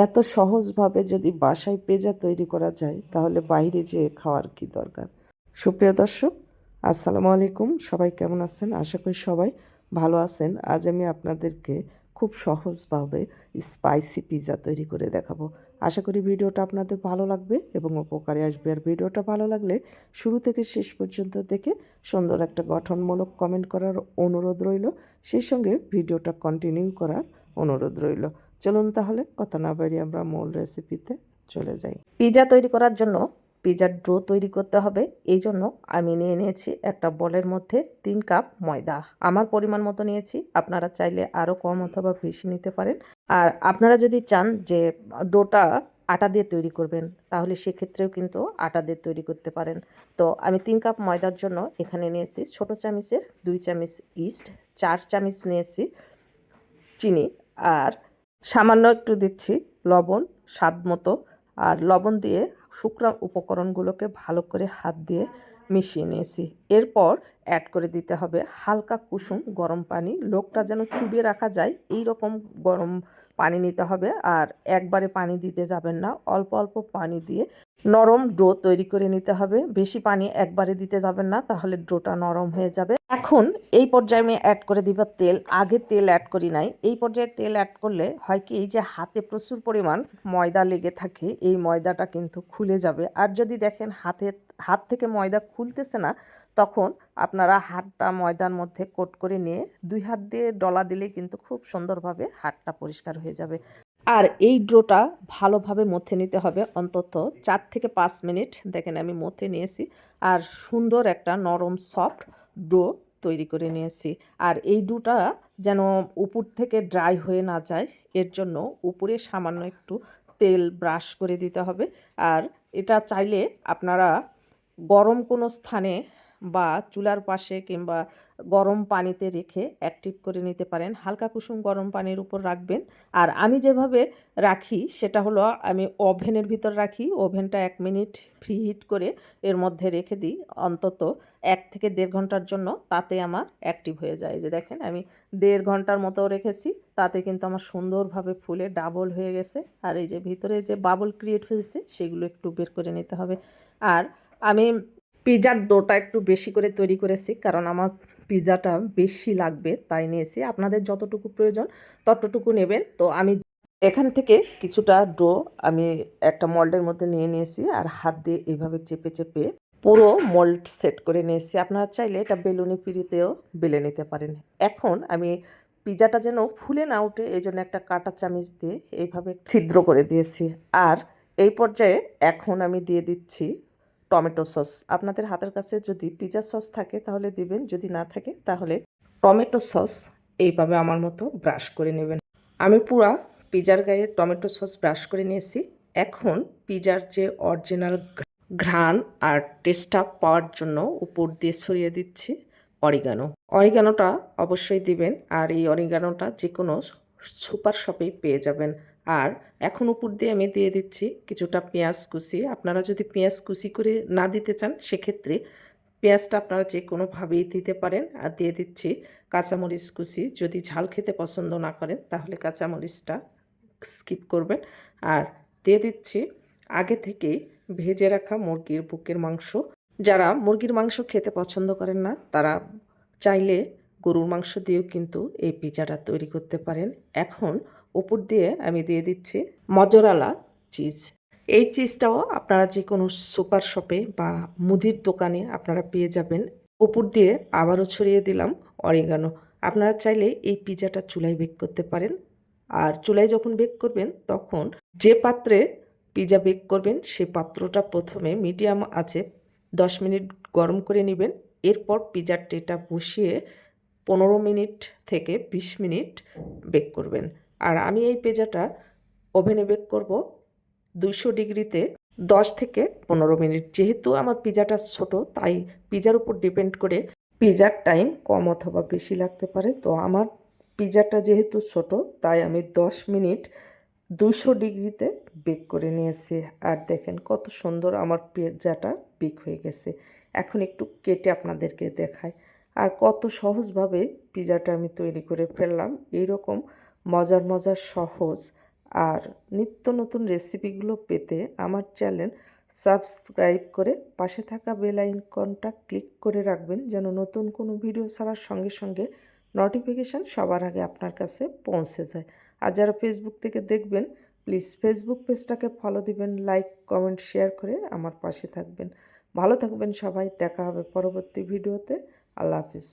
এত সহজভাবে যদি বাসায় পিৎজা তৈরি করা যায় তাহলে বাইরে যেয়ে খাওয়ার কি দরকার। সুপ্রিয় দর্শক, আসসালামু আলাইকুম। সবাই কেমন আছেন? আশা করি সবাই ভালো আছেন। আজ আমি আপনাদেরকে খুব সহজভাবে স্পাইসি পিৎজা তৈরি করে দেখাবো। আশা করি ভিডিওটা আপনাদের ভালো লাগবে এবং উপকারে আসবে। আর ভিডিওটা ভালো লাগলে শুরু থেকে শেষ পর্যন্ত দেখে সুন্দর একটা গঠনমূলক কমেন্ট করার অনুরোধ রইল। সেই সঙ্গে ভিডিওটা কন্টিনিউ করার অনুরোধ রইল। চলুন তাহলে কথা না বাড়িয়ে আমরা মূল রেসিপিতে চলে যাই। পিৎজা তৈরি করার জন্য পিৎজার ডো তৈরি করতে হবে। এই জন্য আমি নিয়েছি একটা বলের মধ্যে 3 কাপ ময়দা। আমার পরিমাণ মতো নিয়েছি, আপনারা চাইলে আরও কম অথবা বেশি নিতে পারেন। আর আপনারা যদি চান যে ডোটা আটা দিয়ে তৈরি করবেন তাহলে সেক্ষেত্রেও কিন্তু আটা দিয়ে তৈরি করতে পারেন। তো আমি 3 কাপ ময়দার জন্য এখানে নিয়েছি ছোট চামচের 2 চামচ ইস্ট, 4 চামচ নিয়েছি চিনি, আর সামান্য একটু দিচ্ছি লবণ স্বাদ মতো। আর লবণ দিয়ে শুকনো উপকরণগুলোকে ভালো করে হাত দিয়ে মিশিয়ে নিয়েছি। এরপর অ্যাড করে দিতে হবে হালকা কুসুম গরম পানি। লোকটা যেন চুবিয়ে রাখা যায় এই রকম গরম পানি নিতে হবে। আর একবারে পানি দিতে যাবেন না, অল্প অল্প পানি দিয়ে নরম ডো তৈরি করে নিতে হবে। বেশি পানি একবারে দিতে যাবেন না, তাহলে ডোটা নরম হয়ে যাবে। এখন এই পর্যায়ে আমি অ্যাড করে দিব তেল। আগে তেল অ্যাড করি নাই। এই পর্যায়ে তেল অ্যাড করলে হয় কি, এই যে হাতে প্রচুর পরিমাণ ময়দা লেগে থাকে, এই ময়দাটা কিন্তু খুলে যাবে। আর যদি দেখেন হাত থেকে ময়দা খুলতেছে না, তখন আপনারা হাতটা ময়দার মধ্যে কোট করে নিয়ে 2 হাত দিয়ে ডলা দিলে কিন্তু খুব সুন্দরভাবে হাতটা পরিষ্কার হয়ে যাবে। আর এই ডোটা ভালোভাবে মথে নিতে হবে অন্তত 4 থেকে 5 মিনিট। দেখেন আমি মথে নিয়েছি আর সুন্দর একটা নরম সফট ডো তৈরি করে নিয়েছি। আর এই ডোটা যেন উপর থেকে ড্রাই হয়ে না যায়, এর জন্য উপরে সামান্য একটু তেল ব্রাশ করে দিতে হবে। আর এটা চাইলে আপনারা গরম কোনো স্থানে বা চুলার পাশে কিংবা গরম পানিতে রেখে অ্যাক্টিভ করে নিতে পারেন। হালকা কুসুম গরম পানির উপর রাখবেন। আর আমি যেভাবে রাখি সেটা হলো, আমি ওভেনের ভিতর রাখি। ওভেনটা 1 মিনিট প্রি হিট করে এর মধ্যে রেখে দিই অন্তত 1 থেকে 1.5 ঘন্টার জন্য। তাতে আমার অ্যাক্টিভ হয়ে যায়। যে দেখেন আমি 1.5 ঘন্টার মতো রেখেছি, তাতে কিন্তু আমার সুন্দরভাবে ফুলে ডাবল হয়ে গেছে। আর এই যে ভিতরে যে বাবল ক্রিয়েট হয়েছে সেগুলো একটু বের করে নিতে হবে। আর আমি পিৎজার ডোটা একটু বেশি করে তৈরি করেছি, কারণ আমার পিৎজাটা বেশি লাগবে তাই নিয়েছি। আপনাদের যতটুকু প্রয়োজন ততটুকু নেবেন। তো আমি এখান থেকে কিছুটা ডো আমি একটা মোল্ডের মধ্যে নিয়ে নিয়েছি আর হাত দিয়ে এইভাবে চেপে চেপে পুরো মোল্ড সেট করে নিয়েছি। আপনারা চাইলে এটা বেলুনি পিঁড়িতেও বেলে নিতে পারেন। এখন আমি পিৎজাটা যেন ফুলে না ওঠে এই জন্য একটা কাঁটা চামচ দিয়ে এইভাবে ছিদ্র করে দিয়েছি। আর এই পর্যায়ে এখন আমি দিয়ে দিচ্ছি টমেটো সস। আপনাদের হাতের কাছে যদি পিৎজা সস থাকে তাহলে দিবেন, যদি না থাকে তাহলে টমেটো সস এইভাবে আমার মতো ব্রাশ করে নেবেন। আমি পুরা পিৎজার গায়ে টমেটো সস ব্রাশ করে নিয়েছি। এখন পিৎজার যে অরিজিনাল ঘ্রাণ আর টেস্টটা পাওয়ার জন্য উপর দিয়ে ছড়িয়ে দিচ্ছি অরিগানো। অরিগানোটা অবশ্যই দিবেন। আর এই অরিগানোটা যে কোনো সুপার শপেই পেয়ে যাবেন। আর এখন উপর দিয়ে আমি দিয়ে দিচ্ছি কিছুটা পেঁয়াজ কুচি। আপনারা যদি পেঁয়াজ কুচি করে না দিতে চান সেক্ষেত্রে পেঁয়াজটা আপনারা যে কোনোভাবেই দিতে পারেন। আর দিয়ে দিচ্ছি কাঁচামরিচ কুচি। যদি ঝাল খেতে পছন্দ না করেন তাহলে কাঁচামরিচটা স্কিপ করবেন। আর দিয়ে দিচ্ছি আগে থেকেই ভেজে রাখা মুরগির বুকের মাংস। যারা মুরগির মাংস খেতে পছন্দ করেন না তারা চাইলে গরুর মাংস দিয়েও কিন্তু এই পিৎজাটা তৈরি করতে পারেন। এখন উপর দিয়ে আমি দিয়ে দিচ্ছি মজরালা চিজ। এই চিজটাও আপনারা যে কোনো সুপার শপে বা মুদির দোকানে আপনারা পেয়ে যাবেন। উপর দিয়ে আবারও ছড়িয়ে দিলাম অরিগানো। আপনারা চাইলে এই পিৎজাটা চুলায় বেক করতে পারেন। আর চুলায় যখন বেক করবেন তখন যে পাত্রে পিৎজা বেক করবেন সেই পাত্রটা প্রথমে মিডিয়াম আঁচে 10 মিনিট গরম করে নেবেন। এরপর পিৎজার ট্রেটা বসিয়ে 15 মিনিট থেকে 20 মিনিট বেক করবেন। আর আমি এই পিৎজাটা ওভেনে বেক করব 200 ডিগ্রিতে 10 থেকে 15 মিনিট। যেহেতু আমার পিৎজাটা ছোট তাই পিৎজার উপর ডিপেন্ড করে পিৎজার টাইম কম অথবা বেশি লাগতে পারে। তো আমার পিৎজাটা যেহেতু ছোট তাই আমি 10 মিনিট 200 ডিগ্রিতে বেক করে নিয়েছি। আর দেখেন কত সুন্দর আমার পিৎজাটা বেক হয়ে গেছে। এখন একটু কেটে আপনাদেরকে দেখাই আর কত সহজভাবে পিৎজাটা আমি তৈরি করে ফেললাম। এইরকম মজার মজার সহজ আর নিত্য নতুন রেসিপিগুলো পেতে আমার চ্যানেল সাবস্ক্রাইব করে পাশে থাকা বেল আইকনটা ক্লিক করে রাখবেন, যেন নতুন কোনো ভিডিও ছাড়ার সঙ্গে সঙ্গে নোটিফিকেশান সবার আগে আপনার কাছে পৌঁছে যায়। আর যারা ফেসবুক থেকে দেখবেন, প্লিজ ফেসবুক পেজটাকে ফলো দিবেন, লাইক কমেন্ট শেয়ার করে আমার পাশে থাকবেন। ভালো থাকবেন সবাই, দেখা হবে পরবর্তী ভিডিওতে। আল্লাহ হাফিজ।